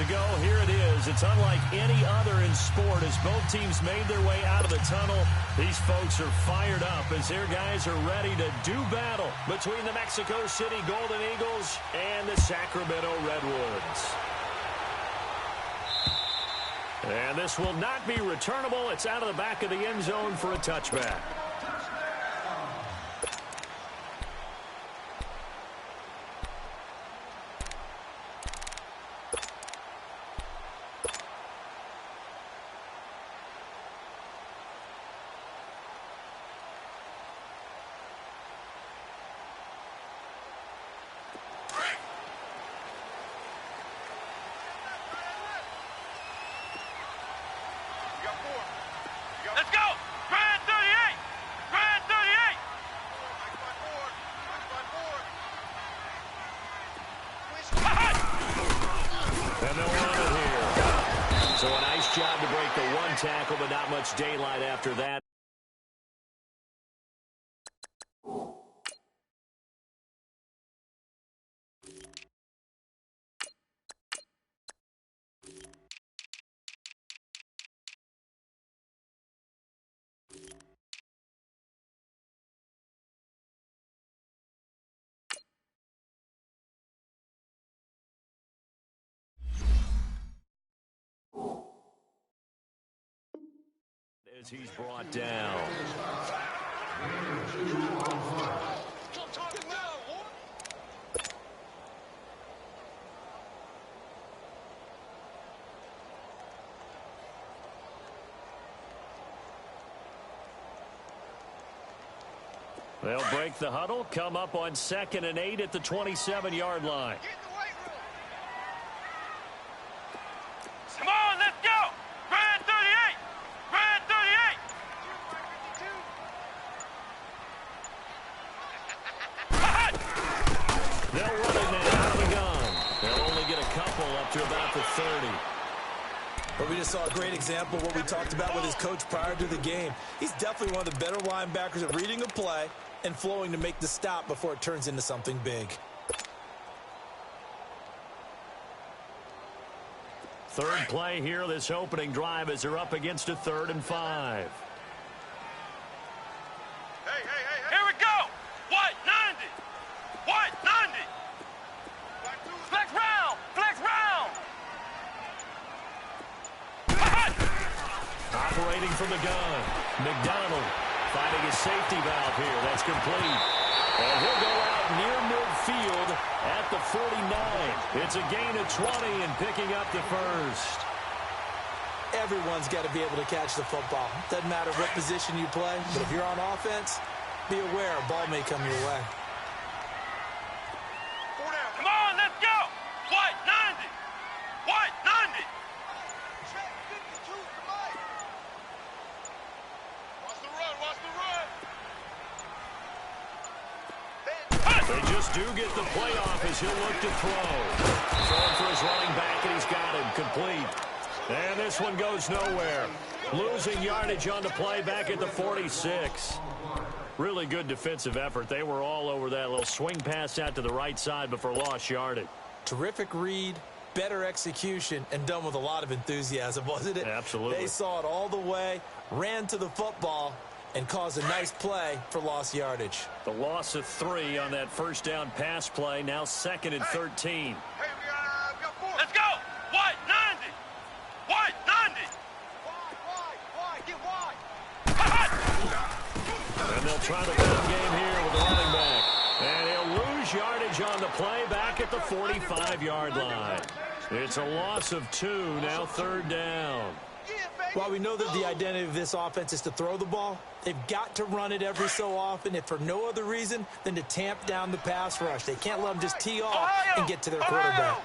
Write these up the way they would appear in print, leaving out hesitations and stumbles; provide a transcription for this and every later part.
minutes ago, here it is. It's unlike any other in sport as both teams made their way out of the tunnel. These folks are fired up as their guys are ready to do battle between the Mexico City Golden Eagles and the Sacramento Redwoods. And this will not be returnable. It's out of the back of the end zone for a touchback. Let's go! Grand 38! Grand 38! And they'll run it here. So a nice job to break the one tackle, but not much daylight after that. As he's brought down. They'll break the huddle, come up on 2nd and 8 at the 27-yard line. Come on, let's go! Grand 38! Grand 38! They'll run it now out of the gun. They'll only get a couple up to about the 30. But we just saw a great example of what we talked about with his coach prior to the game. He's definitely one of the better linebackers at reading a play and flowing to make the stop before it turns into something big. Third play here, this opening drive, as they're up against a 3rd and 5. Here we go! White 90! White 90! Flex round! Flex round! Operating from the gun. McDonald finding his safety valve here. That's complete. And he'll go out near midfield at the 49. It's a gain of 20 and picking up the first. Everyone's got to be able to catch the football. Doesn't matter what position you play, but if you're on offense, be aware a ball may come your way. Come on, let's go! White 90! White 90! They just do get the playoff as he'll look to throw. Throwing for his running back, and he's got him complete. And this one goes nowhere. Losing yardage on the play back at the 46. Really good defensive effort. They were all over that little swing pass out to the right side before lost yardage. Terrific read, better execution, and done with a lot of enthusiasm, wasn't it? Absolutely. They saw it all the way, ran to the football, and caused a nice play for lost yardage. The loss of 3 on that first down pass play, now 2nd and 13. Let's go! White 90! White 90! Get wide! And they'll try the run game here with the running back. And he'll lose yardage on the play back at the 45-yard line. It's a loss of 2, now 3rd down. While we know that the identity of this offense is to throw the ball, they've got to run it every so often, if for no other reason than to tamp down the pass rush. They can't let them just tee off and get to their quarterback.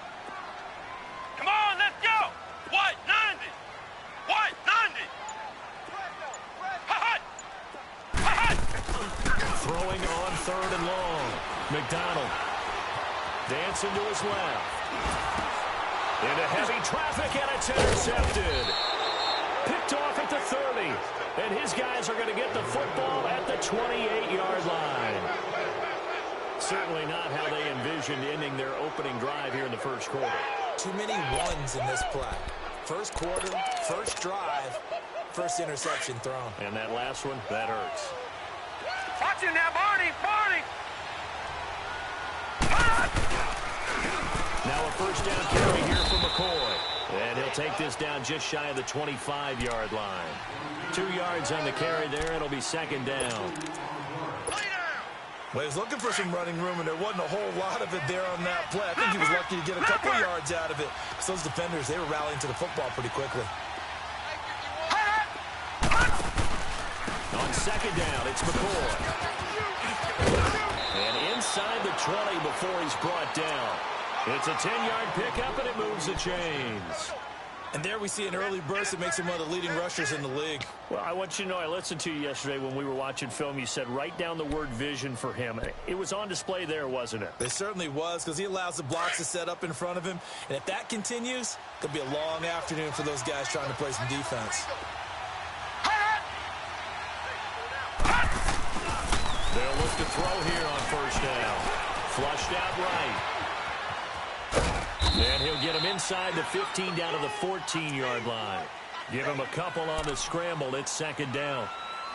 Come on, let's go! White 90! White 90! Throwing on 3rd and long. McDonald dancing to his left. Into heavy traffic, and it's intercepted. Picked off at the 30. And his guys are going to get the football at the 28-yard line. Certainly not how they envisioned ending their opening drive here in the first quarter. Too many ones in this play. First quarter, first drive, first interception thrown. And that last one, that hurts. Watch it now, Barney! Barney! Now a first down carry here for McCoy. And he'll take this down just shy of the 25-yard line. 2 yards on the carry there. It'll be second down. Well, he was looking for some running room, and there wasn't a whole lot of it there on that play. I think he was lucky to get a couple of yards out of it. So those defenders, they were rallying to the football pretty quickly. On second down, it's McCoy. And inside the 20 before he's brought down. It's a 10-yard pickup, and it moves the chains. And there we see an early burst that makes him one of the leading rushers in the league. Well, I want you to know, I listened to you yesterday when we were watching film. You said write down the word vision for him. It was on display there, wasn't it? It certainly was, because he allows the blocks to set up in front of him. And if that continues, it'll be a long afternoon for those guys trying to play some defense. They'll look to throw here on first down. Flushed out right. And he'll get him inside the 15 down to the 14-yard line. Give him a couple on the scramble. It's second down.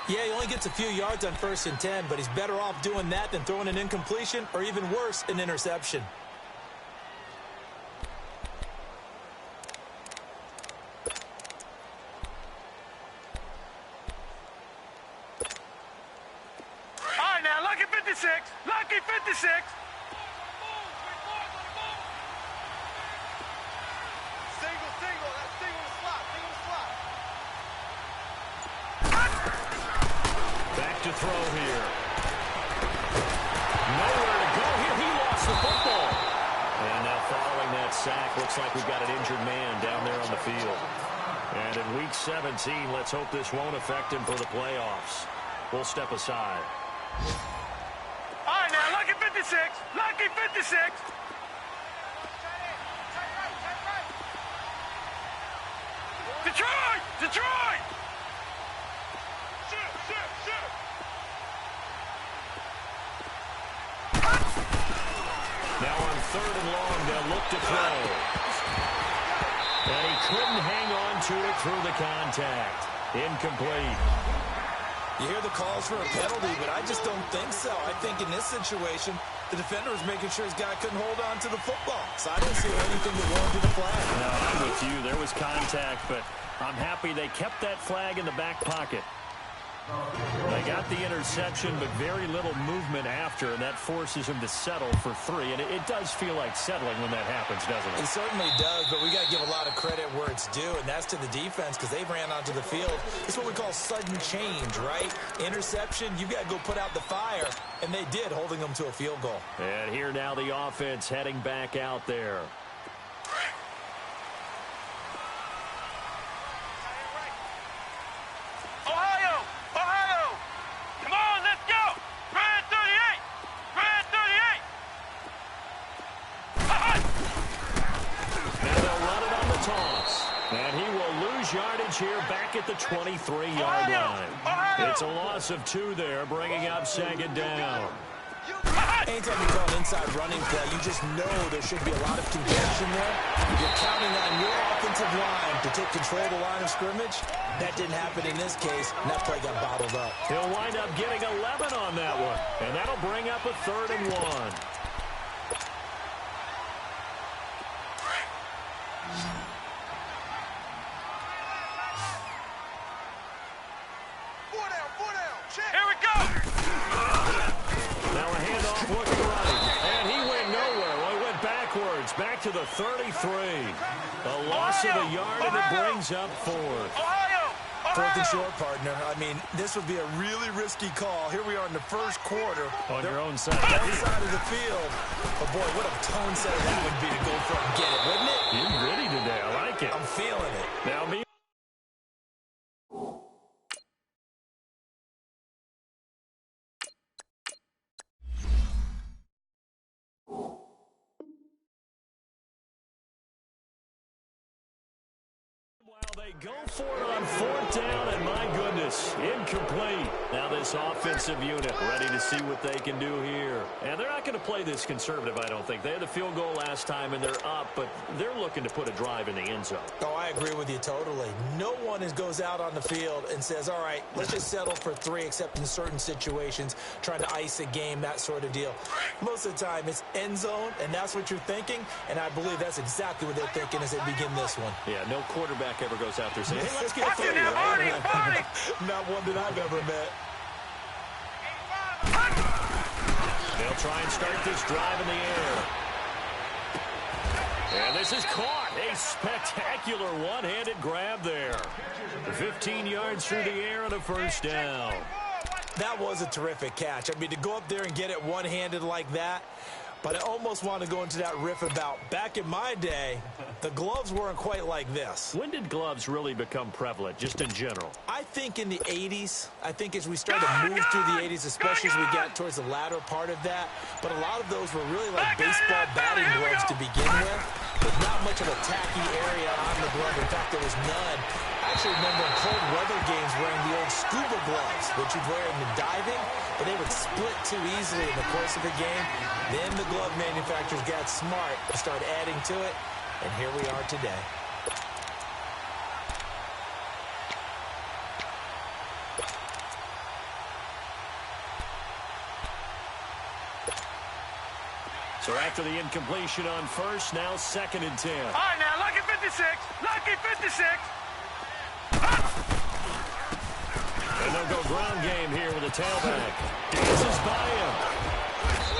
Yeah, he only gets a few yards on 1st and 10, but he's better off doing that than throwing an incompletion or even worse, an interception. All right, now, lucky 56. Lucky 56. To throw here. Nowhere to go here. He lost the football. And now following that sack, looks like we've got an injured man down there on the field. And in Week 17, let's hope this won't affect him for the playoffs. We'll step aside. All right, now, lucky 56. Lucky 56. Detroit! Detroit! Now on 3rd and long, they'll look to throw. And he couldn't hang on to it through the contact. Incomplete. You hear the calls for a penalty, but I just don't think so. I think in this situation, the defender was making sure his guy couldn't hold on to the football. So I didn't see anything that warranted a flag. No, I'm with you. There was contact, but I'm happy they kept that flag in the back pocket. They got the interception, but very little movement after, and that forces him to settle for 3. And it does feel like settling when that happens, doesn't it? It certainly does, but we got to give a lot of credit where it's due, and that's to the defense because they ran onto the field. It's what we call sudden change, right? Interception, you've got to go put out the fire, and they did, holding them to a field goal. And here now the offense heading back out there. Here back at the 23-yard line. It's a loss of 2 there, bringing up second down. Anytime you call an inside running play, you just know there should be a lot of contention there. You're counting on your offensive line to take control of the line of scrimmage. That didn't happen in this case, and that play got bottled up. He'll wind up getting 11 on that one, and that'll bring up a 3rd and 1. Here we go! Now a handoff looking right. And he went nowhere. Well, he went backwards. Back to the 33. A loss of a yard, and it brings up 4th. 4th and short, partner. I mean, this would be a really risky call. Here we are in the first quarter. On your own side. One side of the field. But, boy, what a tone setter that would be to go for it and get it, wouldn't it? You're gritty today. I like it. I'm feeling it. Now, me. While they They go for it on 4th down, and my goodness, incomplete. Now this offensive unit ready to see what they can do here. And they're not going to play this conservative, I don't think. They had the field goal last time, and they're up, but they're looking to put a drive in the end zone. Oh, I agree with you totally. No one goes out on the field and says, all right, let's just settle for 3, except in certain situations, trying to ice a game, that sort of deal. Most of the time, it's end zone, and that's what you're thinking, and I believe that's exactly what they're thinking as they begin this one. Yeah, no quarterback ever goes out there saying, hey, let's get Watch 30, it now, right? Barney! Not one that I've ever met. They'll try and start this drive in the air. And this is caught. A spectacular one-handed grab there. 15 yards through the air and a first down. That was a terrific catch. I mean, to go up there and get it one-handed like that, but I almost want to go into that riff about back in my day, the gloves weren't quite like this. When did gloves really become prevalent, just in general? I think in the 80s. I think as we started to move through the 80s, especially as we got towards the latter part of that. But a lot of those were really like baseball batting gloves to begin with, with not much of a tacky area on the glove. In fact, there was none. I actually remember in cold weather games wearing the old scuba gloves, which you'd wear in the diving, but they would split too easily in the course of a game. Then the glove manufacturers got smart and started adding to it, and here we are today. So after the incompletion on first, now 2nd and 10. All right, now, lucky 56. Lucky 56. And they'll go ground game here with a tailback. Dances by him.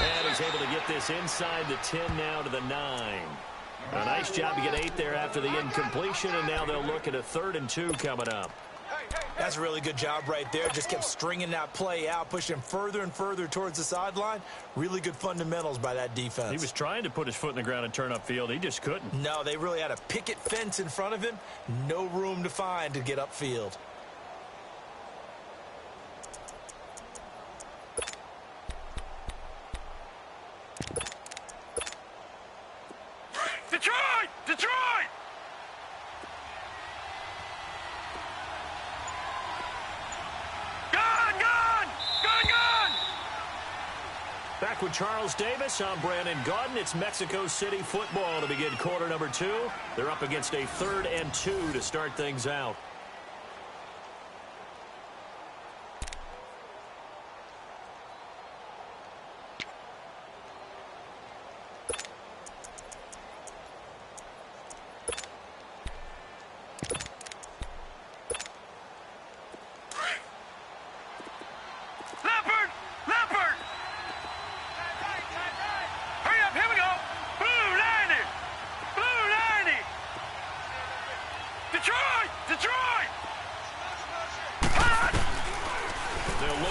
And he's able to get this inside the 10 now to the 9. A nice job to get 8 there after the incompletion, and now they'll look at a 3rd and 2 coming up. That's a really good job right there. Just kept stringing that play out, pushing further and further towards the sideline. Really good fundamentals by that defense. He was trying to put his foot in the ground and turn upfield. He just couldn't. No, they really had a picket fence in front of him. No room to find to get upfield. Detroit! Detroit! Back with Charles Davis, I'm Brandon Gaudin. It's Mexico City football to begin quarter number 2. They're up against a 3rd and 2 to start things out.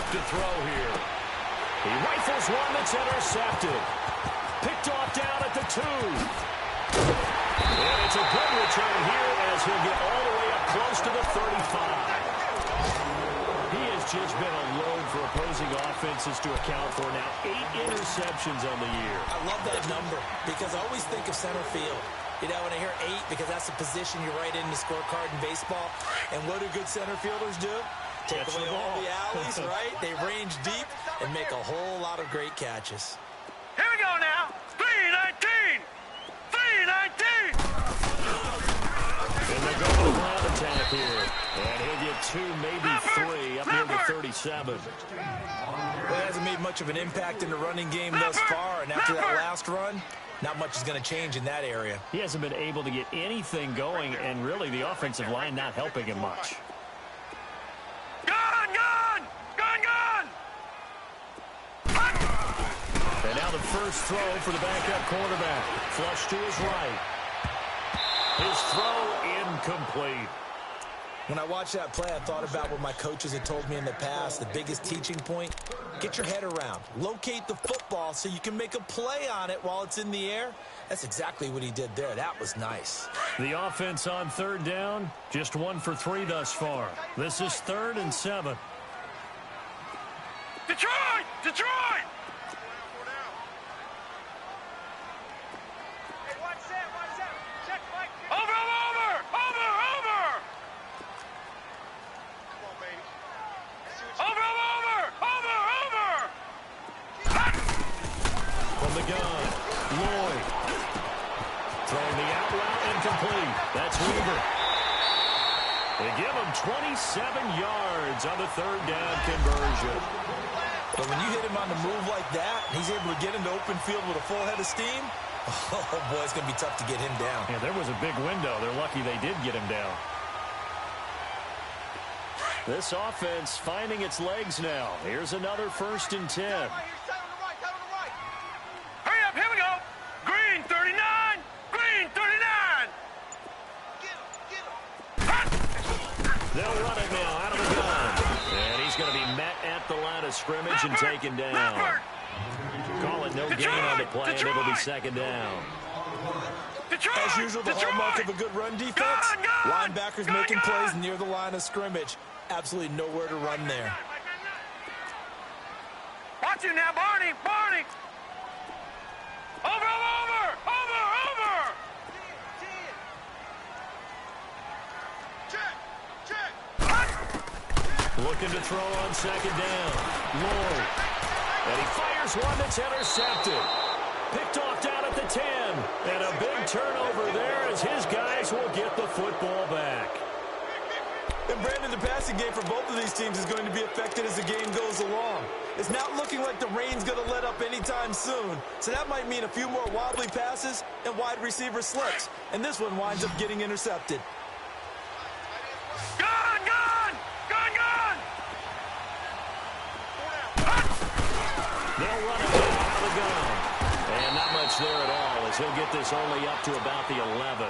To throw here. He rifles one that's intercepted. Picked off down at the 2. And it's a good return here as he'll get all the way up close to the 35. He has just been a load for opposing offenses to account for now. 8 interceptions on the year. I love that number because I always think of center field. You know, when I hear 8, because that's the position you write in the scorecard in baseball. And what do good center fielders do? Take away all the alleys, right? They range deep and make a whole lot of great catches. Here we go now. 319. 319. And they go to the ground attack here. And he'll get 2, maybe 3, up near the 37. Well, it hasn't made much of an impact in the running game thus far. And after that last run, not much is going to change in that area. He hasn't been able to get anything going, and really the offensive line not helping him much. And now the first throw for the backup quarterback. Flush to his right. His throw incomplete. When I watched that play, I thought about what my coaches had told me in the past. The biggest teaching point, get your head around. Locate the football so you can make a play on it while it's in the air. That's exactly what he did there. That was nice. The offense on 3rd down, just 1 for 3 thus far. This is 3rd and 7. Detroit! Detroit! Over! over. They give him 27 yards on the third down conversion. But when you hit him on the move like that, and he's able to get into open field with a full head of steam, oh, boy, it's going to be tough to get him down. Yeah, there was a big window. They're lucky they did get him down. This offense finding its legs now. Here's another 1st and 10. Hurry up, here we go. Green 39, green 39. They'll run it now out of the gun. And he's going to be met at the line of scrimmage and taken down. Call it no gain on the play, and it'll be 2nd down. As usual, the hallmark of a good run defense, linebackers making plays near the line of scrimmage. Absolutely nowhere to run there. Watch you now, Barney, Barney. Over. Looking to throw on 2nd down. Lloyd. And he fires one that's intercepted. Picked off down at the 10. And a big turnover there as his guys will get the football back. And Brandon, the passing game for both of these teams is going to be affected as the game goes along. It's not looking like the rain's going to let up anytime soon. So that might mean a few more wobbly passes and wide receiver slips. And this one winds up getting intercepted. They'll run it out of the gun. And not much there at all as he'll get this only up to about the 11.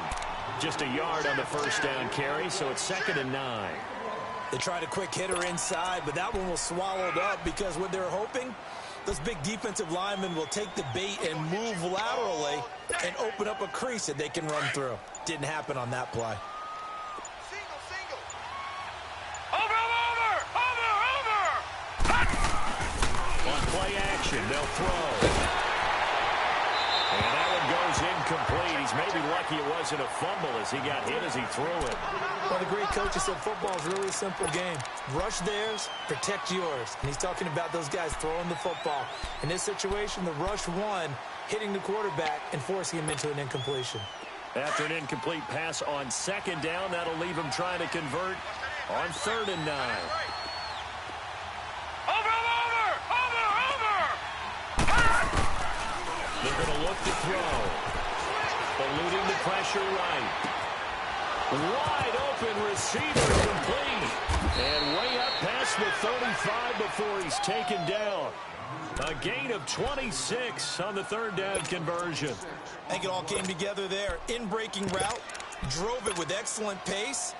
Just a yard on the 1st down carry, so it's 2nd and 9. They tried a quick hitter inside, but that one was swallowed up because what they're hoping, those big defensive linemen will take the bait and move laterally and open up a crease that they can run through. Didn't happen on that play. On play action, they'll throw. And that one goes incomplete. He's maybe lucky it wasn't a fumble as he got hit as he threw it. Well, the great coach has said football is really a simple game. Rush theirs, protect yours. And he's talking about those guys throwing the football. In this situation, the rush won, hitting the quarterback and forcing him into an incompletion. After an incomplete pass on 2nd down, that'll leave him trying to convert on 3rd and 9. They're going to look to throw. Eluding the pressure right. Wide open receiver complete. And way up past the 35 before he's taken down. A gain of 26 on the 3rd down conversion. I think it all came together there. In-breaking route. Drove it with excellent pace.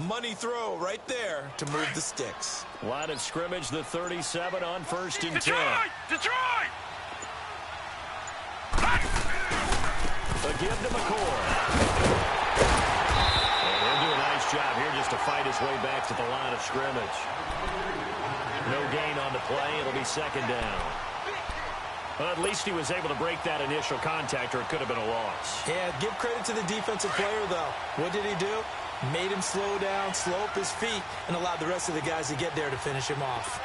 Money throw right there to move the sticks. Line of scrimmage, the 37 on 1st and 10. Detroit! A give to McCord. And he'll do a nice job here just to fight his way back to the line of scrimmage. No gain on the play. It'll be 2nd down. Well, at least he was able to break that initial contact, or it could have been a loss. Yeah, give credit to the defensive player, though. What did he do? Made him slow down, slow up his feet, and allowed the rest of the guys to get there to finish him off.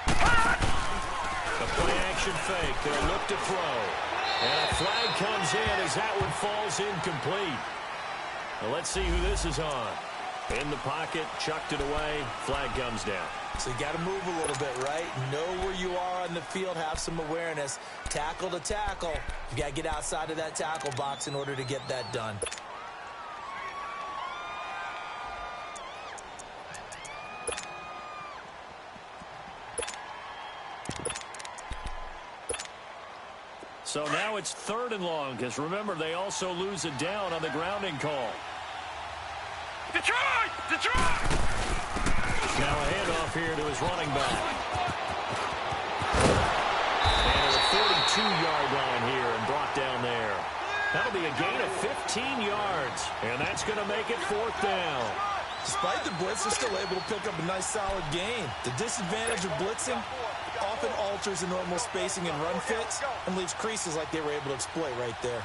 The play-action fake. They'll look to throw. And a flag comes in as that one falls incomplete. Well, let's see who this is on. In the pocket, chucked it away, flag comes down. So you got to move a little bit, right? Know where you are on the field, have some awareness. Tackle to tackle. You got to get outside of that tackle box in order to get that done. So now it's 3rd and long, because remember, they also lose it down on the grounding call. Detroit! Now a handoff here to his running back. And at the 42-yard line here and brought down there. That'll be a gain of 15 yards, and that's going to make it 4th down. Despite the blitz, they're still able to pick up a nice, solid gain. The disadvantage of blitzing often alters the normal spacing and run fits and leaves creases like they were able to exploit right there.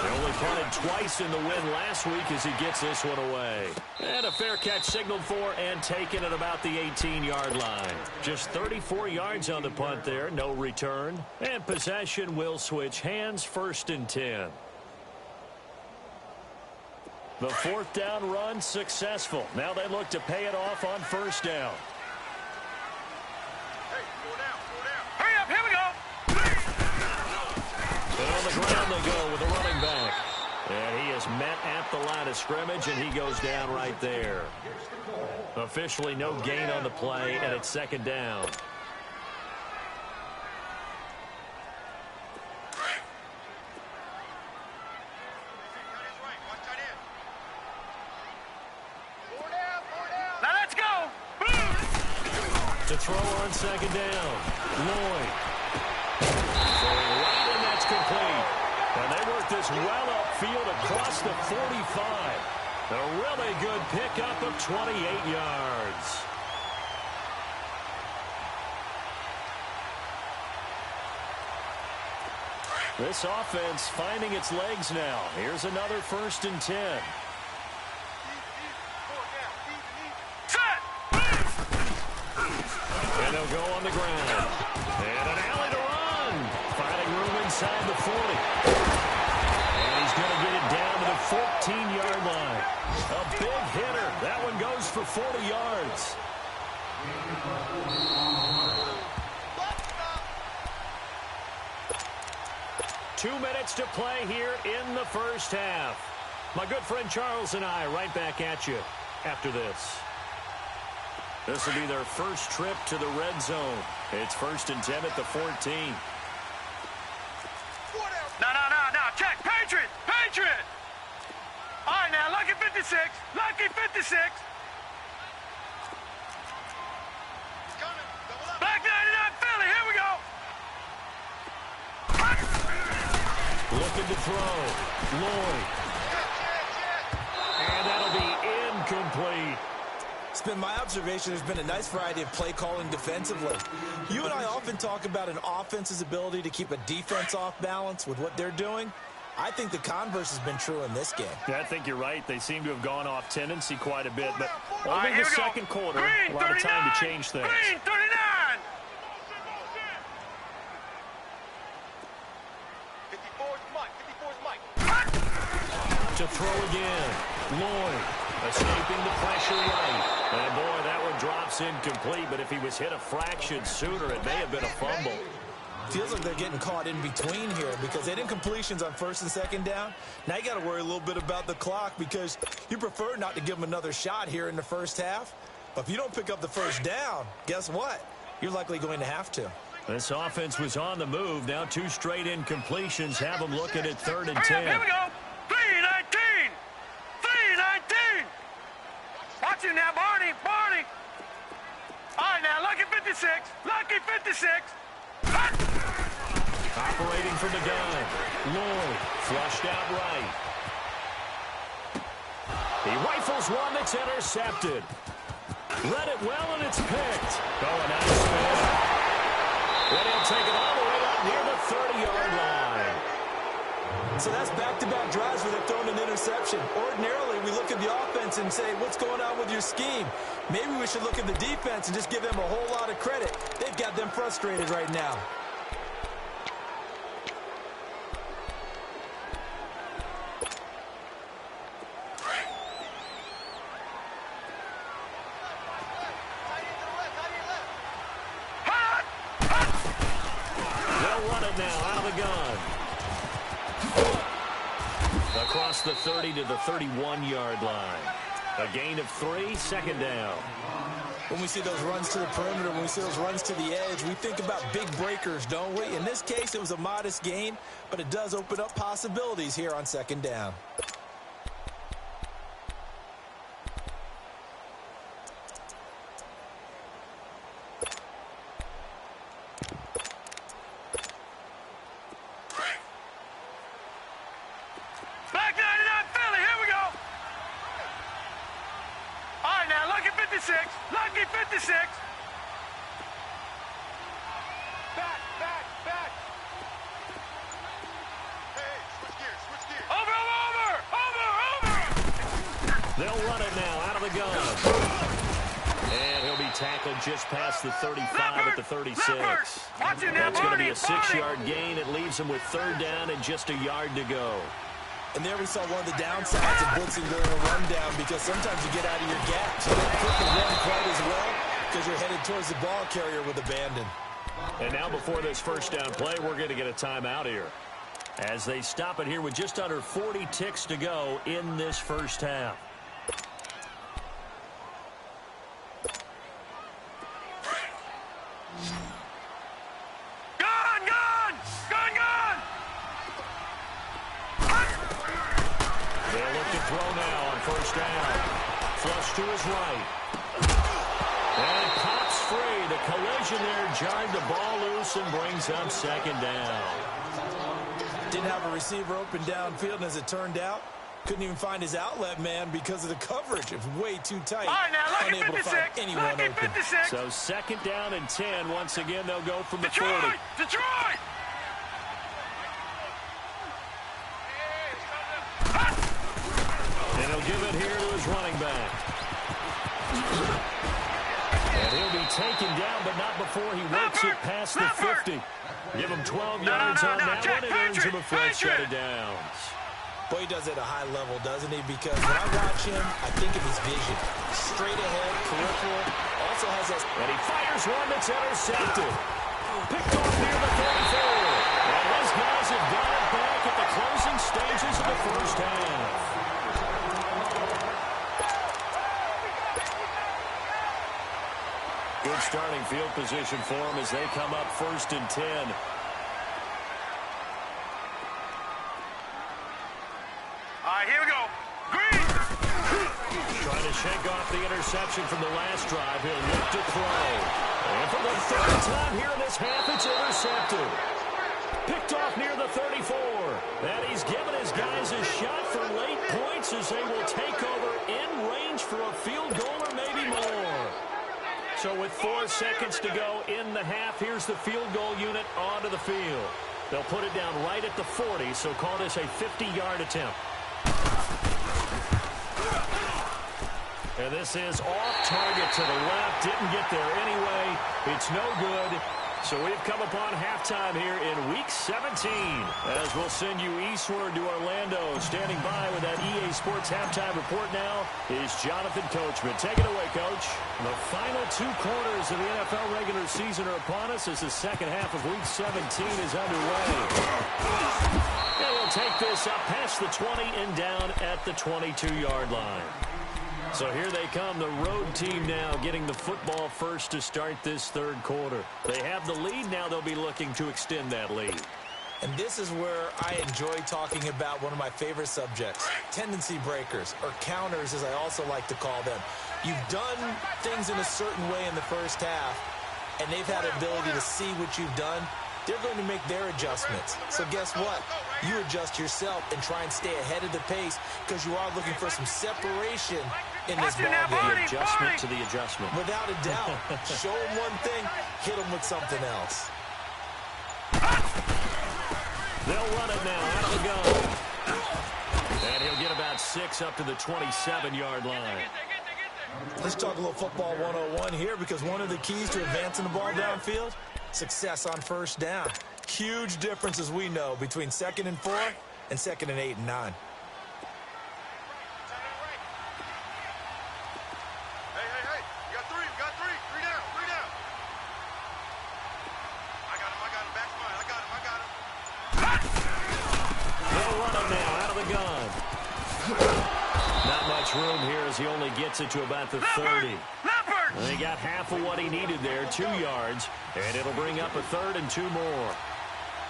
They'll look punted twice in the win last week as he gets this one away. And a fair catch signaled for and taken at about the 18-yard line. Just 34 yards on the punt there, no return. And possession will switch hands, 1st and 10. The 4th down run successful. Now they look to pay it off on 1st down. Hurry up, here we go. And on the ground they go with a running back. And he is met at the line of scrimmage, and he goes down right there. Officially no gain on the play, and it's 2nd down. Now let's go. To throw on 2nd down. Lloyd. Throwing right, and that's complete. And they work this well upfield across the 45. A really good pickup of 28 yards. This offense finding its legs now. Here's another 1st and 10. And they'll go on the ground. And an alley to run. Finding room inside the 40. And he's going to get it down to the 14-yard line. A big hitter. That one goes for 40 yards. Two minutes to play here in the 1st half. My good friend Charles and I right back at you after this. This will be their first trip to the red zone. It's 1st and 10 at the 14. No. Check. Patriot. All right, now, lucky 56. Back 99 Philly. Here we go. Looking to throw. Lloyd. And that'll be incomplete. It's been my observation there's been a nice variety of play calling defensively. You and I often talk about an offense's ability to keep a defense off balance with what they're doing. I think the converse has been true in this game. Yeah, I think you're right. They seem to have gone off tendency quite a bit, but over Right, the here we go. 2nd quarter, Green, a lot of time to 39. change things. Green, 39. 54's Mike. To throw again. Lloyd escaping the pressure right. And boy, that one drops incomplete, but if he was hit a fraction sooner, it may have been a fumble. Feels like they're getting caught in between here because they did incompletions on 1st and 2nd down. Now you got to worry a little bit about the clock because you prefer not to give them another shot here in the 1st half. But if you don't pick up the 1st down, guess what? You're likely going to have to. This offense was on the move. Now 2 straight incompletions have them looking at 3rd and Hurry up, 10. here we go. 319. Watch him now, Barney. All right, now, lucky 56. Operating from the gun. Lloyd flushed out right. He rifles one that's intercepted. Read it well, and it's picked. Going out of spin. Then he'll take it all the way up near the 30-yard line. So that's back-to-back drives where they've thrown an interception. Ordinarily, we look at the offense and say, what's going on with your scheme? Maybe we should look at the defense and just give them a whole lot of credit. They've got them frustrated right now. They'll run it now out of the gun. Across the 30 to the 31-yard line. A gain of 3, 2nd down. When we see those runs to the perimeter, when we see those runs to the edge, we think about big breakers, don't we? In this case, it was a modest gain, but it does open up possibilities here on 2nd down. Back 99 Philly. Here we go. All right, now, lucky 56. Back. Hey, switch gears. Over. They'll run it now out of the gun. And he'll be tackled just past the 35 at the 36. That's going to be a 6-yard gain. It leaves him with 3rd down and just a yard to go. And there we saw one of the downsides of blitzing during a rundown, because sometimes you get out of your gaps. You don't quickly run quite as well because you're headed towards the ball carrier with abandon. And now before this first down play, we're going to get a timeout here, as they stop it here with just under 40 ticks to go in this first half. Throw now on first down. Flush to his right. And it pops free. The collision there jarred the ball loose and brings up 2nd down. Didn't have a receiver open downfield, and as it turned out, couldn't even find his outlet man because of the coverage. It was way too tight. All right, now, unable to find anyone open. 56. So 2nd down and 10. Once again, they'll go from the Detroit! 40. Detroit! And he'll give it here to his running back. And he'll be taken down, but not before he works it past the 50. Give him 12 yards on that one. It earns him a fresh set of downs. Boy, he does it at a high level, doesn't he? Because when I watch him, I think of his vision. Straight ahead, peripheral, also has that. And he fires one that's intercepted. Picked off near the 34. And those guys have got it back at the closing stages of the first half. Good starting field position for them as they come up 1st and 10. All right, here we go. Green! Trying to shake off the interception from the last drive. He'll look to throw. And for the 3rd time here in this half, it's intercepted. Picked off near the 34. And he's given his guys a shot for late points as they will take over in range for a field goal or maybe more. So with 4 seconds to go in the half, here's the field goal unit onto the field. They'll put it down right at the 40, so call this a 50-yard attempt. And this is off target to the left. Didn't get there anyway. It's no good. So we've come upon halftime here in Week 17. As we'll send you eastward to Orlando. Standing by with that EA Sports halftime report now is Jonathan Coachman. Take it away, Coach. The final 2 quarters of the NFL regular season are upon us as the second half of Week 17 is underway. And we'll take this up past the 20 and down at the 22-yard line. So here they come, the road team now getting the football first to start this 3rd quarter. They have the lead. Now they'll be looking to extend that lead. And this is where I enjoy talking about one of my favorite subjects, tendency breakers, or counters as I also like to call them. You've done things in a certain way in the first half, and they've had the ability to see what you've done. They're going to make their adjustments. So guess what? You adjust yourself and try and stay ahead of the pace because you are looking for some separation in this ball game. The adjustment to the adjustment. Without a doubt. Show them one thing, hit them with something else. They'll run it now out of the gun. And he'll get about 6 up to the 27-yard line. Let's talk a little football 101 here, because one of the keys to advancing the ball downfield, success on first down. Huge difference, as we know, between 2nd and 4 and 2nd and 8 and 9. Hey, you got 3, three down. I got him, back to mine, I got him. They'll run it now out of the gun. Not much room here as he only gets it to about the 30. And they got half of what he needed there, 2 yards, and it'll bring up a 3rd and 2 more.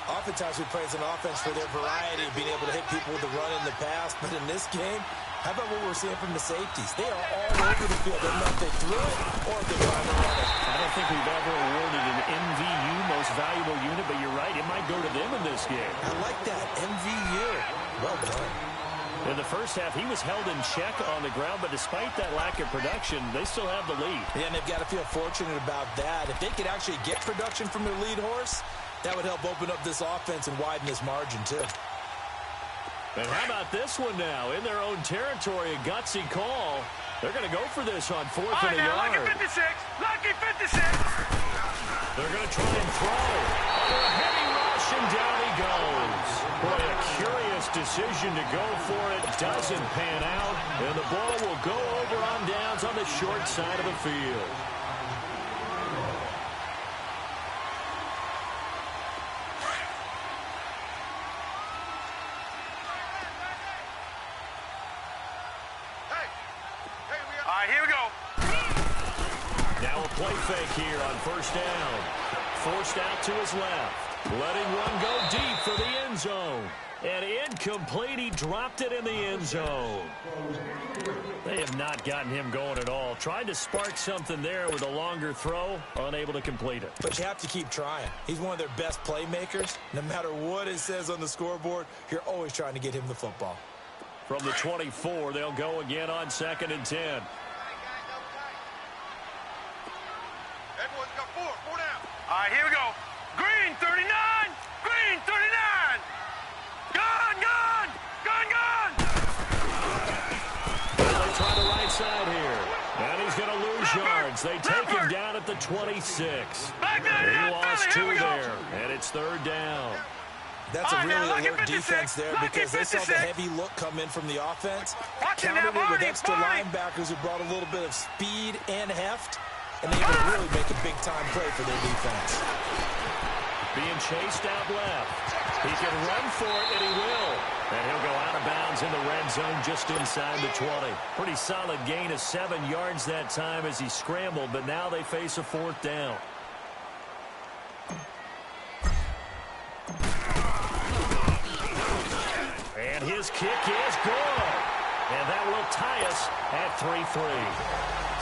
Oftentimes we praise an offense for their variety of being able to hit people with the run in the pass, but in this game, how about what we're seeing from the safeties? They are all over the field. They know if they threw it or if they're trying to run it. I don't think we've ever awarded an MVU, most valuable unit, but you're right, it might go to them in this game. I like that, MVU. Well done. In the first half, he was held in check on the ground, but despite that lack of production, they still have the lead. Yeah, and they've got to feel fortunate about that. If they could actually get production from their lead horse, that would help open up this offense and widen this margin, too. And how about this one now? In their own territory, a gutsy call. They're going to go for this on 4th and a yard. Lucky 56. Lucky 56. They're going to try and throw. Under a heavy rush, and down he goes. Boy, a curious decision to go for it. Doesn't pan out. And the ball will go over on downs on the short side of the field. Here we go. Now a play fake here on 1st down. Forced out to his left. Letting one go deep for the end zone. And incomplete. He dropped it in the end zone. They have not gotten him going at all. Tried to spark something there with a longer throw. Unable to complete it. But you have to keep trying. He's one of their best playmakers. No matter what it says on the scoreboard, you're always trying to get him the football. From the 24, they'll go again on 2nd and 10. Everyone's got four down. All right, here we go. Green 39. Green 39. Gone. They try the right side here. And he's going to lose yards. They take him down at the 26. He lost 2 there. And it's 3rd down. That's a really alert defense there because they saw the heavy look come in from the offense. Countered it with extra linebackers who brought a little bit of speed and heft. And they able to really make a big-time play for their defense. Being chased out left. He can run for it, and he will. And he'll go out of bounds in the red zone just inside the 20. Pretty solid gain of 7 yards that time as he scrambled, but now they face a 4th down. And his kick is good. And that will tie us at 3-3.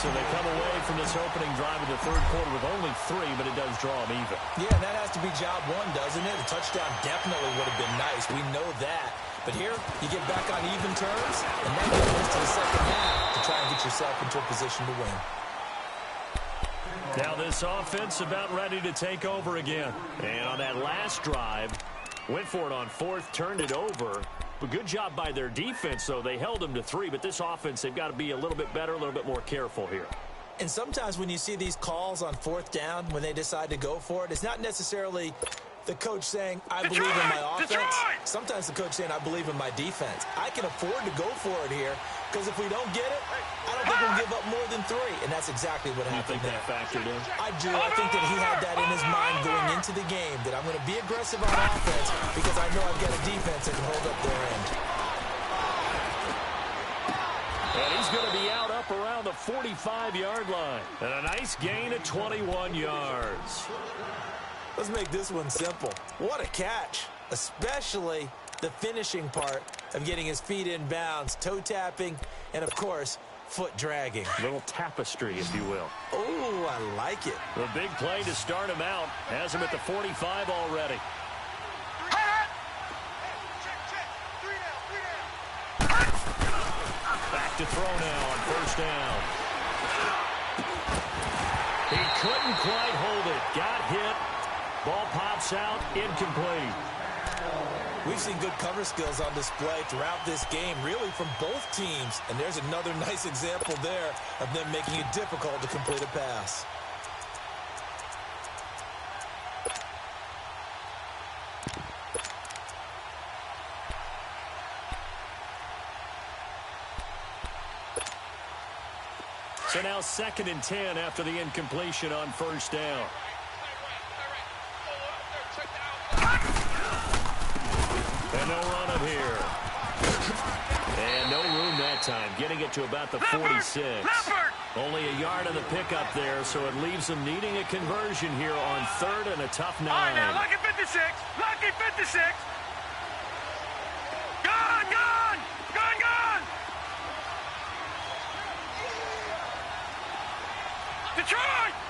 So they come away from this opening drive of the 3rd quarter with only 3, but it does draw them even. Yeah, and that has to be job 1, doesn't it? A touchdown definitely would have been nice. We know that. But here, you get back on even terms, and then you get into the 2nd half to try and get yourself into a position to win. Now this offense about ready to take over again. And on that last drive, went for it on 4th, turned it over. But good job by their defense, though. They held them to 3, but this offense, they've got to be a little bit better, a little bit more careful here. And sometimes when you see these calls on 4th down, when they decide to go for it, it's not necessarily the coach saying, I believe in my offense. Sometimes the coach saying, I believe in my defense. I can afford to go for it here because if we don't get it, I don't think we'll give up more than 3. And that's exactly what happened there. You think that factored in? I do. I think that he had that in his mind going into the game, that I'm going to be aggressive on offense because I know I've got a defense that can hold up their end. And he's going to be out up around the 45-yard line. And a nice gain of 21 yards. Let's make this one simple. What a catch, especially the finishing part of getting his feet in bounds, toe tapping, and, of course, foot dragging. A little tapestry, if you will. Oh, I like it. The big play to start him out. Has him at the 45 already. Back to throw now on 1st down. He couldn't quite hold it. Got hit. Ball pops out. Incomplete. We've seen good cover skills on display throughout this game, really from both teams. And there's another nice example there of them making it difficult to complete a pass. So now 2nd and 10 after the incompletion on 1st down. And no run up here. And no room that time. Getting it to about the 46. Only a yard on the pickup there, so it leaves them needing a conversion here on 3rd and a tough 9. All right, now, lucky 56. Lucky 56. Gone.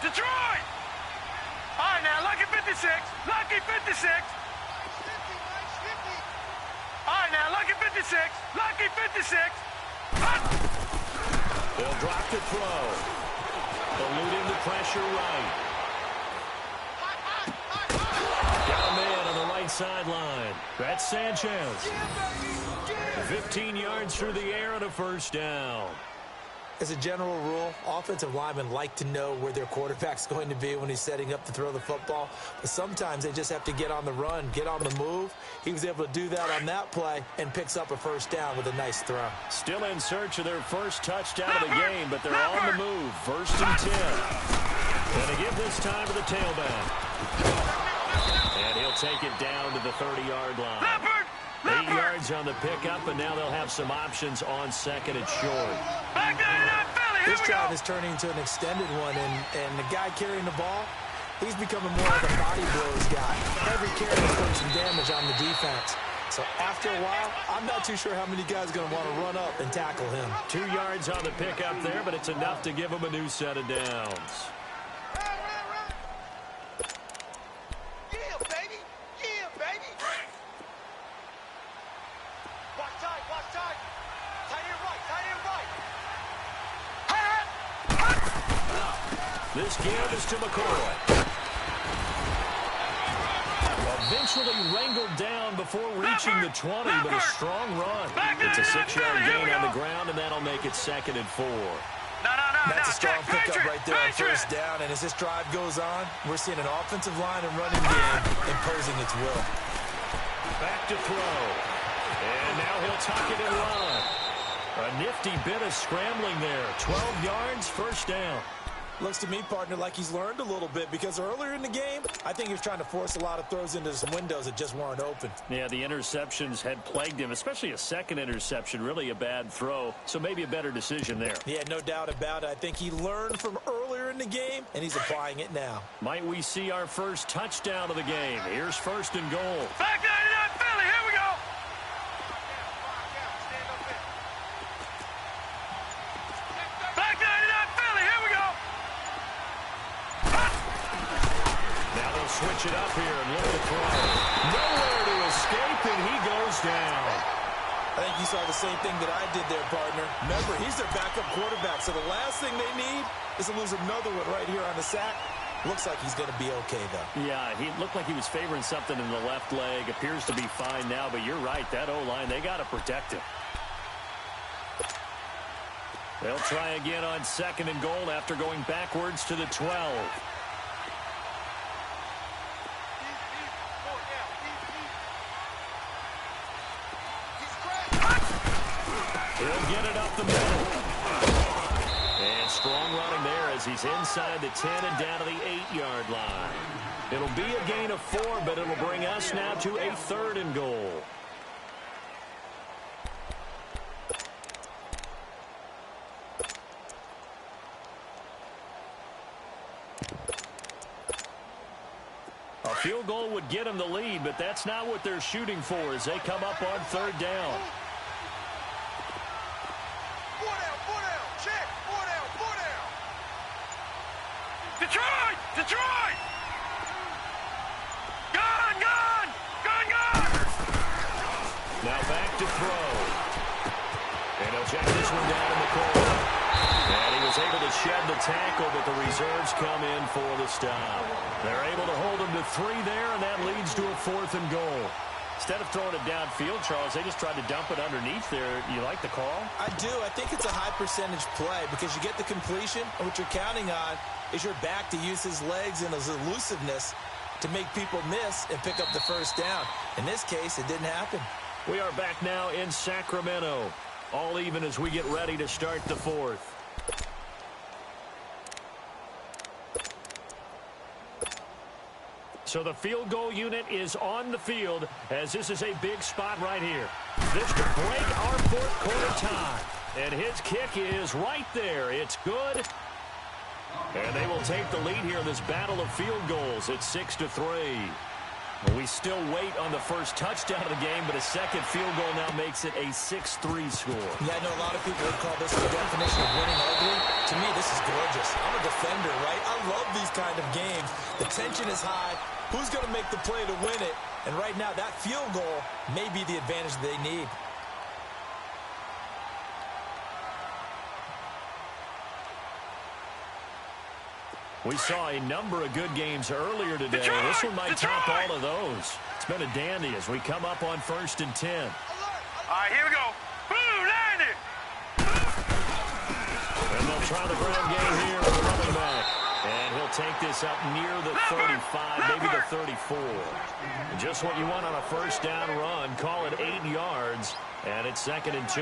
Detroit. All right, now, lucky 56. Lucky 56. All right, now, lucky 56. Lucky 56. They'll drop the throw. Eluding the pressure right. Got a man on the right sideline. That's Sanchez. 15 yards through the air and a first down. As a general rule, offensive linemen like to know where their quarterback's going to be when he's setting up to throw the football. But sometimes they just have to get on the run, get on the move. He was able to do that on that play and picks up a first down with a nice throw. Still in search of their first touchdown of the game, but they're on the move. First and 10. Going to give this time to the tailback. And he'll take it down to the 30-yard line. 8 yards on the pickup, and now they'll have some options on second and short. This drive is turning into an extended one, and the guy carrying the ball, he's becoming more of a body blows guy. Every carry is putting some damage on the defense. So after a while, I'm not too sure how many guys are going to want to run up and tackle him. 2 yards on the pickup there, but it's enough to give him a new set of downs. This give is to McCoy. Eventually wrangled down before reaching the 20, but a strong run. It's a 6-yard gain on the ground, and that'll make it second and 4. That's a strong pickup right there on first down, and as this drive goes on, we're seeing an offensive line and running game imposing its will. Back to throw. And now he'll tuck it and run. A nifty bit of scrambling there. 12 yards, first down. Looks to me, partner, like he's learned a little bit because earlier in the game, I think he was trying to force a lot of throws into some windows that just weren't open. Yeah, the interceptions had plagued him, especially a second interception, really a bad throw. So maybe a better decision there. Yeah, no doubt about it. I think he learned from earlier in the game, and he's applying it now. Might we see our first touchdown of the game? Here's first and goal. Back 99 Philly, here we go. Back 99 Philly, here we go. Now they'll switch it up here and look to throw. Nowhere to escape, and he goes down. I think you saw the same thing that I did there, partner. Remember, he's their backup quarterback, so the last thing they need is to lose another one right here on the sack. Looks like he's going to be okay, though. Yeah, he looked like he was favoring something in the left leg. Appears to be fine now, but you're right. That O-line, they got to protect him. They'll try again on second and goal after going backwards to the 12. He'll get it up the middle. And strong running there as he's inside the 10 and down to the 8-yard line. It'll be a gain of 4, but it'll bring us now to a third and goal. A field goal would get them the lead, but that's not what they're shooting for as they come up on third down. Detroit! Detroit! Gone! Gone! Gone! Gone! Now back to throw. And he'll check this one down in the corner. And he was able to shed the tackle, but the reserves come in for the stop. They're able to hold him to 3 there, and that leads to a 4th and goal. Instead of throwing it downfield, Charles, they just tried to dump it underneath there. You like the call? I do. I think it's a high percentage play because you get the completion, and what you're counting on is your back to use his legs and his elusiveness to make people miss and pick up the first down. In this case, it didn't happen. We are back now in Sacramento. All even as we get ready to start the 4th. So the field goal unit is on the field as this is a big spot right here. This could break our 4th quarter tie. And his kick is right there. It's good. And they will take the lead here in this battle of field goals. It's 6-3. We still wait on the first touchdown of the game, but a second field goal now makes it a 6-3 score. Yeah, I know a lot of people would call this the definition of winning ugly. To me, this is gorgeous. I'm a defender, right? I love these kind of games. The tension is high. Who's going to make the play to win it? And right now, that field goal may be the advantage they need. We saw a number of good games earlier today. This one might top all of those. It's been a dandy as we come up on 1st and 10. All right, here we go. Boom, land it. And they'll try the ground game here with the running back. And he'll take this up near the 35, maybe the 34. Just what you want on a first down run. Call it 8 yards, and it's 2nd and 2.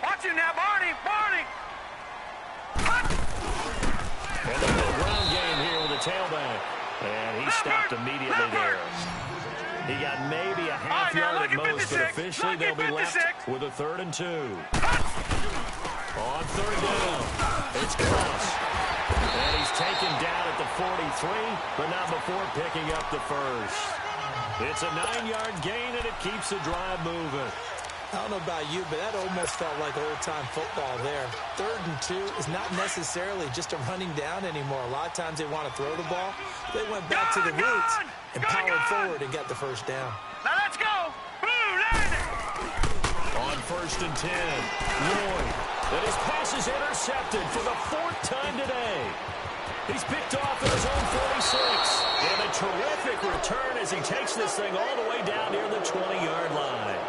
Watch him now, Barney. Barney. And they'll go ground game here with the tailback. And he stopped immediately there. He got maybe a half yard at most, but officially they'll be left with a 3rd and 2. On 3rd down, it's close. And he's taken down at the 43, but not before picking up the first. It's a 9-yard gain, and it keeps the drive moving. I don't know about you, but that almost felt like old-time football there. 3rd and 2 is not necessarily just a running down anymore. A lot of times they want to throw the ball. They went back to the roots and powered forward and got the first down. Now let's go. Boom, land it. On 1st and 10, Lloyd. And his pass is intercepted for the 4th time today. He's picked off at his own 46. And a terrific return as he takes this thing all the way down near the 20-yard line.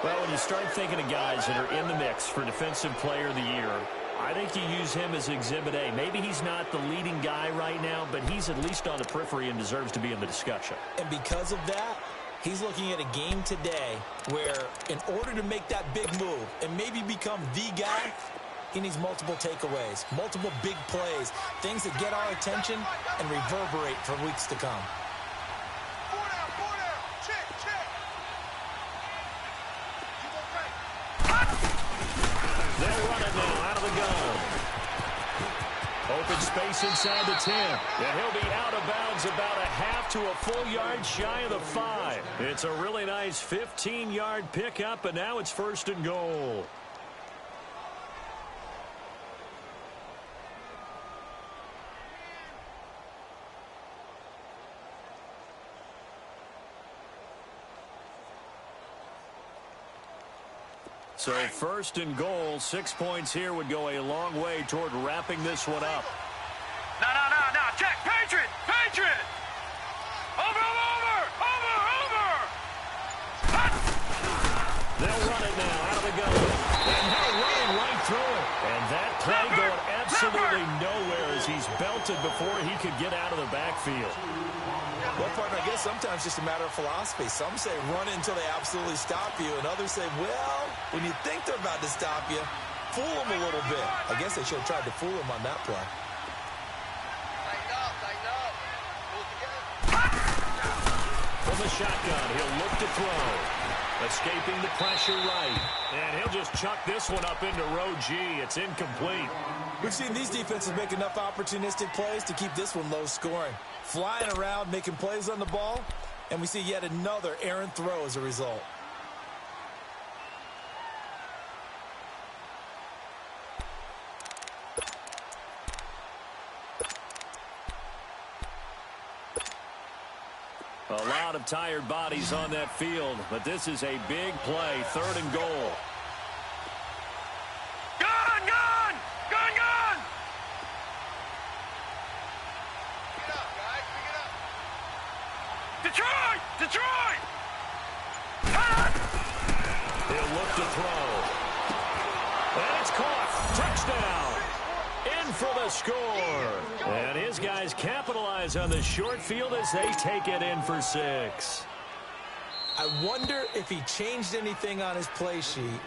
Well, when you start thinking of guys that are in the mix for Defensive Player of the Year, I think you use him as Exhibit A. Maybe he's not the leading guy right now, but he's at least on the periphery and deserves to be in the discussion. And because of that, he's looking at a game today where in order to make that big move and maybe become the guy, he needs multiple takeaways, multiple big plays, things that get our attention and reverberate for weeks to come. They'll run it now out of the gun. Open space inside the 10. And he'll be out of bounds about a half to a full yard shy of the 5. It's a really nice 15-yard pickup, and now it's 1st and goal. So 1st and goal, 6 points here would go a long way toward wrapping this one up. No. Check. Patriot. Over. They'll run it now out of the gun. And they're running right through it. And that play going absolutely nowhere as he's belted before he could get out of the backfield. Well, partner, I guess sometimes it's just a matter of philosophy. Some say run until they absolutely stop you, and others say, well, when you think they're about to stop you, fool them a little bit. I guess they should have tried to fool him on that play. Tighten up. Pull together. From the shotgun, he'll look to throw. Escaping the pressure right. And he'll just chuck this one up into row G. It's incomplete. We've seen these defenses make enough opportunistic plays to keep this one low scoring. Flying around, making plays on the ball, and we see yet another errant throw as a result. A lot of tired bodies on that field, but this is a big play, 3rd and goal. Gun! Pick it up, guys. Pick it up. Detroit! He'll look to throw. And it's caught. Touchdown. In for the score. And his guys capitalize on the short field as they take it in for 6. I wonder if he changed anything on his play sheet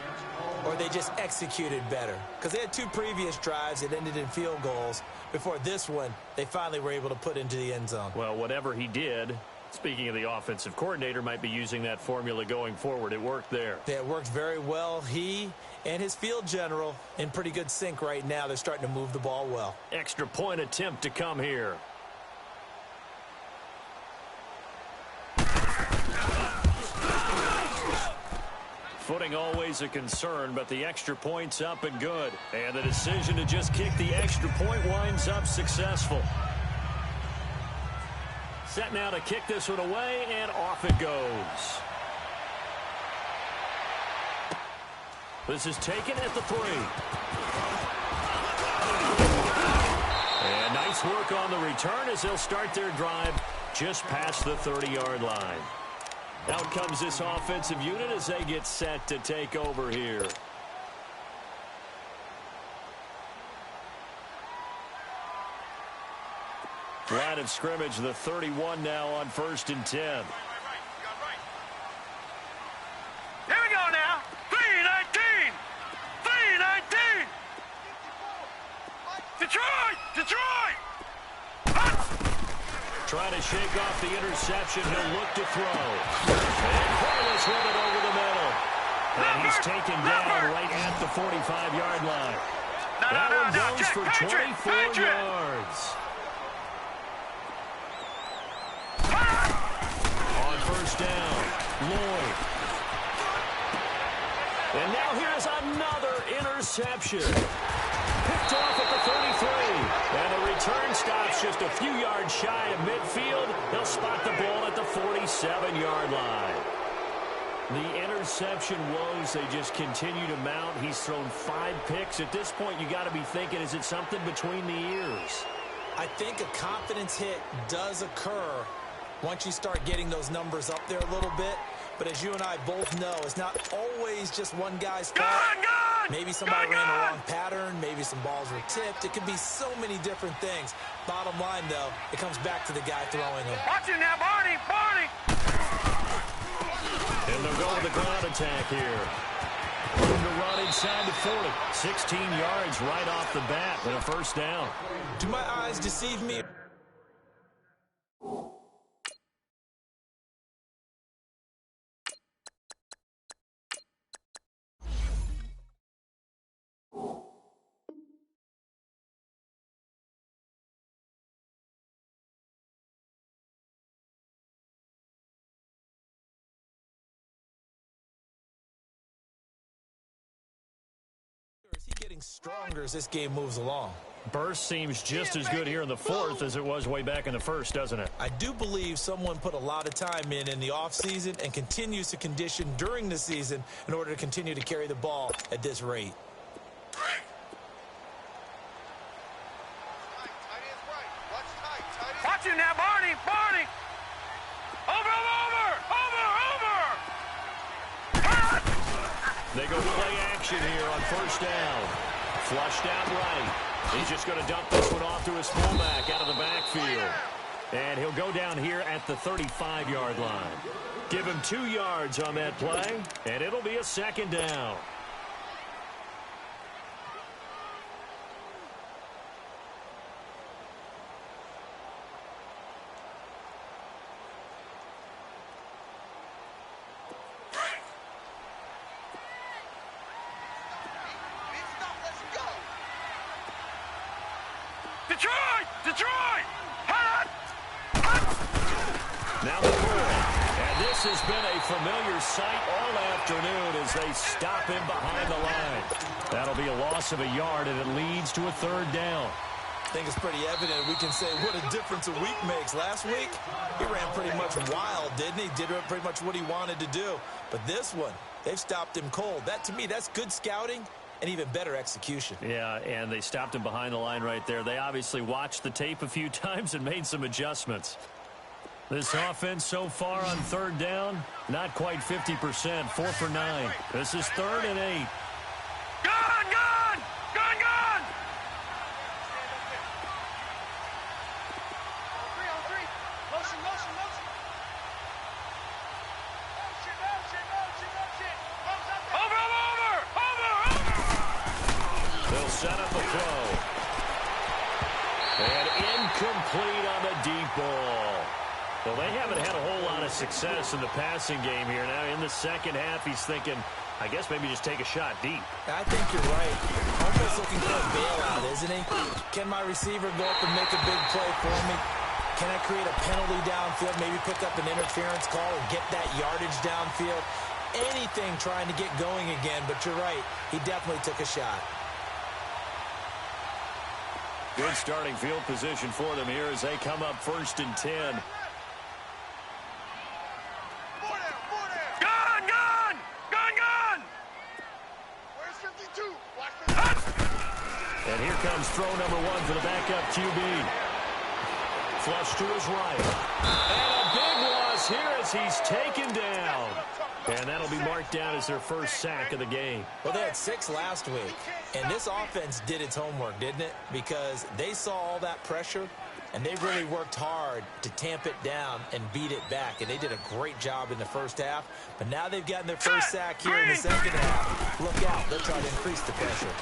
or they just executed better. Because they had 2 previous drives that ended in field goals. Before this one, they finally were able to put into the end zone. Well, whatever he did, speaking of the offensive coordinator, might be using that formula going forward. It worked there. Yeah, it worked very well. He and his field general in pretty good sync right now. They're starting to move the ball well. Extra point attempt to come here. Footing always a concern, but the extra point's up and good. And the decision to just kick the extra point winds up successful. Set now to kick this one away, and off it goes. This is taken at the 3. And nice work on the return as they'll start their drive just past the 30-yard line. Out comes this offensive unit as they get set to take over here. Line of scrimmage, the 31 now on 1st and 10. Here we go now. 3-19. 3-19. Detroit! Detroit! Trying to shake off the interception. He'll look to throw. And Carlos with it over the middle. And he's taken down right at the 45-yard line. That one goes for 24 yards. On 1st down, Lloyd. And now here's another interception. Picked off at the 33. And the return stops just a few yards shy of midfield. They'll spot the ball at the 47-yard line. The interception woes, they just continue to mount. He's thrown 5 picks. At this point, you got to be thinking, is it something between the ears? I think a confidence hit does occur once you start getting those numbers up there a little bit. But as you and I both know, it's not always just one guy's fault. Maybe somebody ran the wrong pattern. Maybe some balls were tipped. It could be so many different things. Bottom line, though, it comes back to the guy throwing them. Watch it now, Barney! Barney! And they'll go with the ground attack here. Room to run inside the 40. 16 yards right off the bat and a 1st down. Do my eyes deceive me? Is he getting stronger as this game moves along? Burst seems just as good here in the 4th as it was way back in the 1st, doesn't it? I do believe someone put a lot of time in the offseason and continues to condition during the season in order to continue to carry the ball at this rate. Watch it now, Barney! Barney! Over! They go play action here on 1st down. Flushed out right. He's just going to dump this one off to his fullback out of the backfield. And he'll go down here at the 35-yard line. Give him 2 yards on that play, and it'll be a 2nd down. Detroit! Now the pull. And this has been a familiar sight all afternoon as they stop him behind the line. That'll be a loss of a yard, and it leads to a 3rd down. I think it's pretty evident we can say what a difference a week makes. Last week, he ran pretty much wild, didn't he? Did pretty much what he wanted to do. But this one, they've stopped him cold. That, to me, that's good scouting and even better execution. Yeah, and they stopped him behind the line right there. They obviously watched the tape a few times and made some adjustments. This offense so far on 3rd down, not quite 50%, 4 for 9. This is 3rd and 8. Gone! Set up a throw. And incomplete on the deep ball. Well, they haven't had a whole lot of success in the passing game here. Now in the 2nd half, he's thinking, I guess maybe just take a shot deep. I think you're right. Almost looking for a bailout, isn't he? Can my receiver go up and make a big play for me? Can I create a penalty downfield, maybe pick up an interference call and get that yardage downfield? Anything trying to get going again, but you're right. He definitely took a shot. Good starting field position for them here as they come up 1st and 10. Gone! Where's 52? And here comes throw number 1 for the backup QB. flush to his right. And a big loss here as he's taken down. And that'll be marked down as their first sack of the game. Well, they had 6 last week, and this offense did its homework, didn't it? Because they saw all that pressure, and they really worked hard to tamp it down and beat it back. And they did a great job in the first half. But now they've gotten their first sack here in the second half. Look out. They're trying to increase the pressure.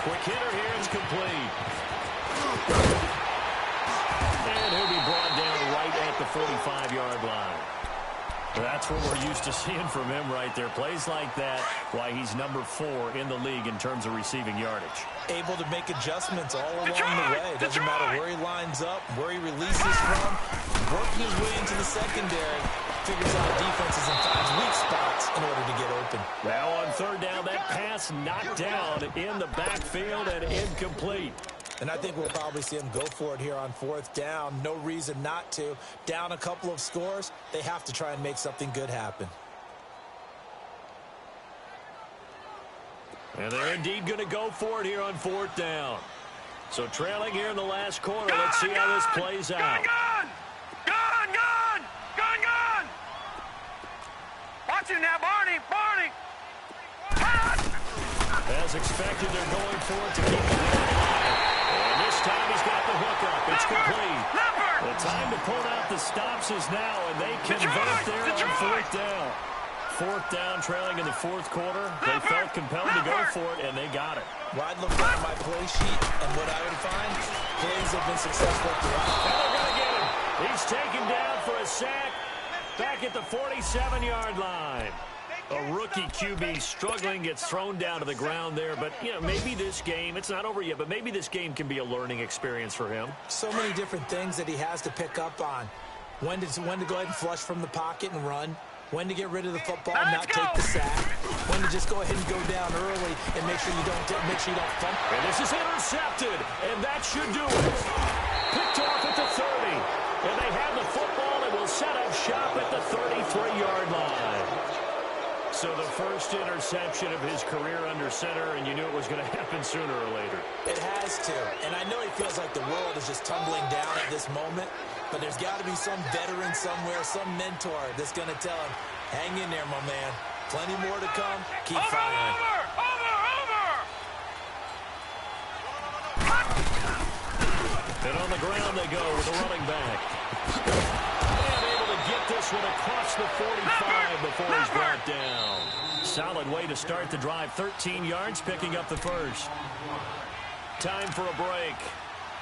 Quick hitter here. It's complete. And he'll be brought down right at the 45-yard line. That's what we're used to seeing from him right there. Plays like that, why he's number 4 in the league in terms of receiving yardage. Able to make adjustments all along the way. It doesn't matter where he lines up, where he releases from. Working his way into the secondary, figures out defenses and finds weak spots in order to get open. Now on third down, that pass knocked down in the backfield and incomplete. And I think we'll probably see him go for it here on fourth down. No reason not to. Down a couple of scores, they have to try and make something good happen. And they're indeed going to go for it here on fourth down. So trailing here in the last quarter. Let's see how this plays out. Gun! Watch him now, Barney! As expected, they're going for it to keep it alive. And this time he's got the hook up. It's complete. The time to pull out the stops is now, and they convert there on fourth down. Fourth down, trailing in the fourth quarter. They felt compelled to go for it, and they got it. Well, I'd look down my play sheet, and what I would find, plays have been successful throughout. And they're going to get him. He's taken down for a sack back at the 47-yard line. A rookie QB struggling, gets thrown down to the ground there. But, you know, maybe this game, it's not over yet, but maybe this game can be a learning experience for him. So many different things that he has to pick up on. When to go ahead and flush from the pocket and run. When to get rid of the football and not take the sack. When to just go ahead and go down early and make sure you don't fumble. And this is intercepted, and that should do it. Picked off at the 30. And they have the football and will set up shop at the 33-yard line. So the first interception of his career under center, and you knew it was going to happen sooner or later. It has to. And I know he feels like the world is just tumbling down at this moment, but there's got to be some veteran somewhere, some mentor that's going to tell him, hang in there, my man. Plenty more to come. Keep firing. And on the ground they go with the running back. And able to get this one across the 45 before he's brought down. Solid way to start the drive. 13 yards, picking up the first. Time for a break.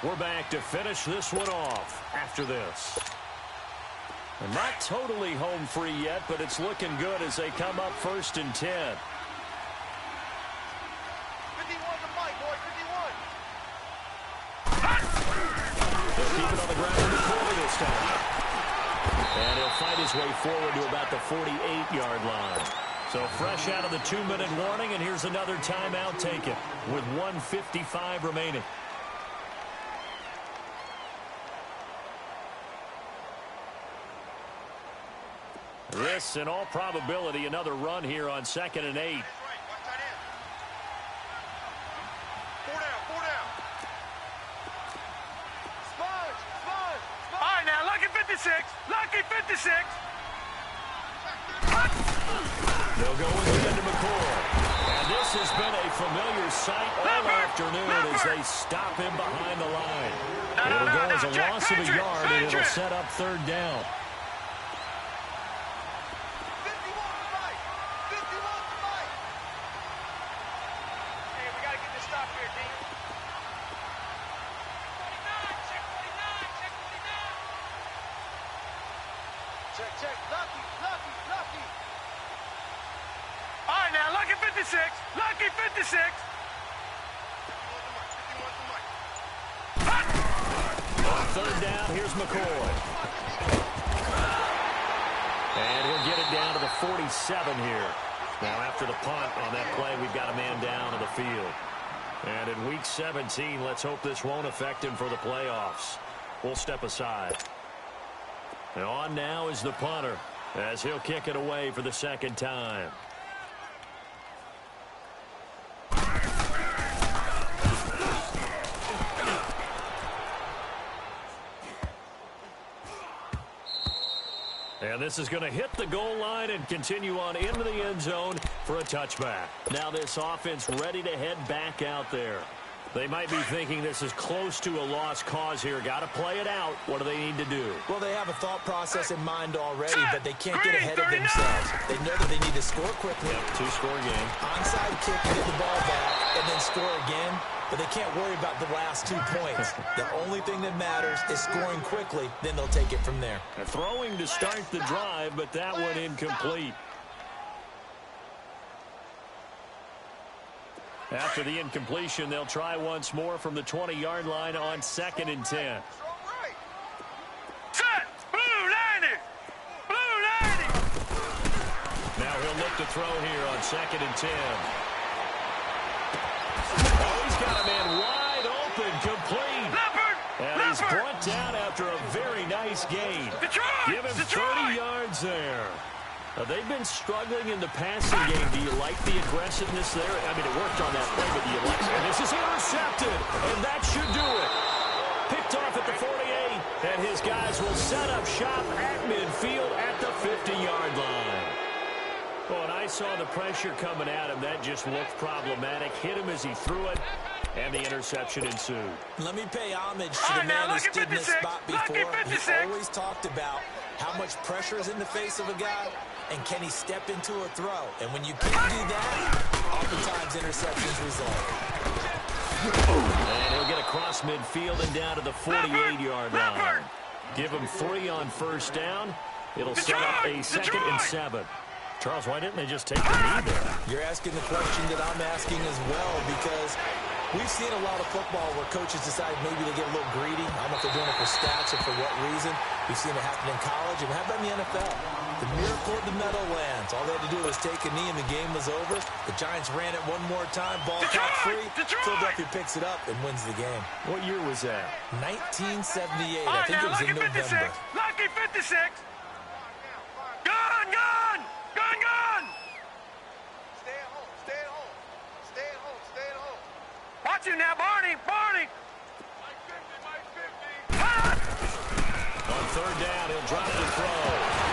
We're back to finish this one off after this. And not totally home free yet, but it's looking good as they come up 1st and 10. 51 the mic, boy, 51. They'll keep it on the ground in the corner this time. And he'll fight his way forward to about the 48-yard line. So fresh out of the 2-minute warning, and here's another timeout taken with 1:55 remaining. This, in all probability, another run here on 2nd and 8. Four down. Sponge. All right, now, lucky 56. They'll go with it into McCoy. And this has been a familiar sight all afternoon as they stop him behind the line. It'll go as a loss of a yard, and it'll set up 3rd down. Check. Lucky. All right, now, lucky 56. 3rd down, here's McCoy. And he'll get it down to the 47 here. Now, after the punt on that play, we've got a man down on the field. And in Week 17, let's hope this won't affect him for the playoffs. We'll step aside. And on now is the punter as he'll kick it away for the 2nd time. And this is going to hit the goal line and continue on into the end zone for a touchback. Now this offense ready to head back out there. They might be thinking this is close to a lost cause here. Got to play it out. What do they need to do? Well, they have a thought process in mind already, but they can't get ahead of themselves. They know that they need to score quickly. Yep, two-score game. Onside kick to get the ball back and then score again. But they can't worry about the last 2 points. The only thing that matters is scoring quickly. Then they'll take it from there. They're throwing to start the drive, but that one incomplete. After the incompletion, they'll try once more from the 20-yard line on 2nd and 10. Set! Blue 90! Blue 90! Now he'll look to throw here on 2nd and 10. Oh, he's got a man wide open, complete. Leopard! And he's brought down after a very nice gain. Detroit! Give him 30 yards there. They've been struggling in the passing game. Do you like the aggressiveness there? I mean, it worked on that play, but do you like it? And this is intercepted, and that should do it. Picked off at the 48, and his guys will set up shop at midfield at the 50-yard line. Well, and I saw the pressure coming at him. That just looked problematic. Hit him as he threw it, and the interception ensued. Let me pay homage to the man who stood in this spot before. He always talked about how much pressure is in the face of a guy, and can he step into a throw? And when you can't do that, oftentimes interceptions result. And he'll get across midfield and down to the 48-yard line. Give him 3 on first down. It'll set up a 2nd and 7. Charles, why didn't they just take the knee there? You're asking the question that I'm asking as well, because we've seen a lot of football where coaches decide maybe they get a little greedy. I don't know if they're doing it for stats or for what reason. We've seen it happen in college, and how about in the NFL? The miracle of the Meadowlands. All they had to do was take a knee, and the game was over. The Giants ran it one more time. Ball caught free. Philadelphia picks it up and wins the game. What year was that? 1978. I think it was in November. Lucky 56. Gun, gun! Gun, gun! Stay at home. Stay at home. Stay at home. Stay at home. Watch him now, Barney. Barney. Mike 50. Mike 50. On third down, he'll drop the throw.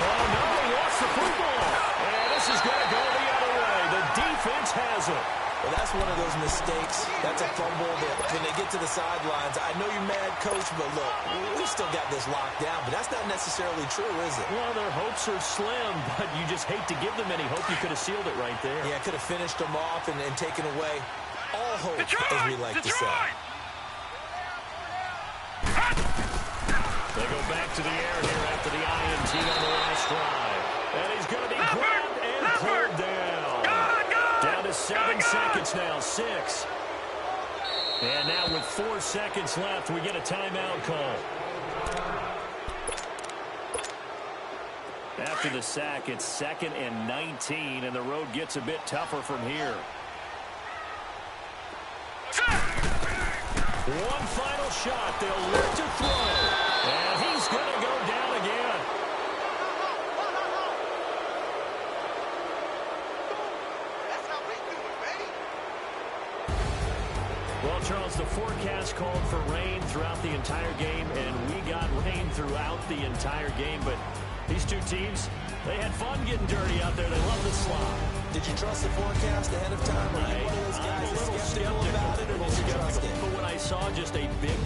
Oh, no, he lost the football. And this is going to go the other way. The defense has it. Well, that's one of those mistakes. That's a fumble that when they get to the sidelines, I know you're mad, Coach, but look, we've still got this locked down, but that's not necessarily true, is it? Well, their hopes are slim, but you just hate to give them any hope. You could have sealed it right there. Yeah, could have finished them off and taken away all hope, as we like to say. They go back to the air here after the INT on the last drive. And he's going to be grabbed and pulled down. Down to 7 seconds now, 6. And now with 4 seconds left, we get a timeout call. After the sack, it's 2nd and 19, and the road gets a bit tougher from here. One final shot. They'll look to throw. And he's going to go down again. That's how we do it, baby. Well, Charles, the forecast called for rain throughout the entire game, and we got rain throughout the entire game. But these two teams, they had fun getting dirty out there. They love the slop. Did you trust the forecast ahead of time? Or are you one of those guys I'm a little skeptical about it, or did you trust it? But when I saw just a big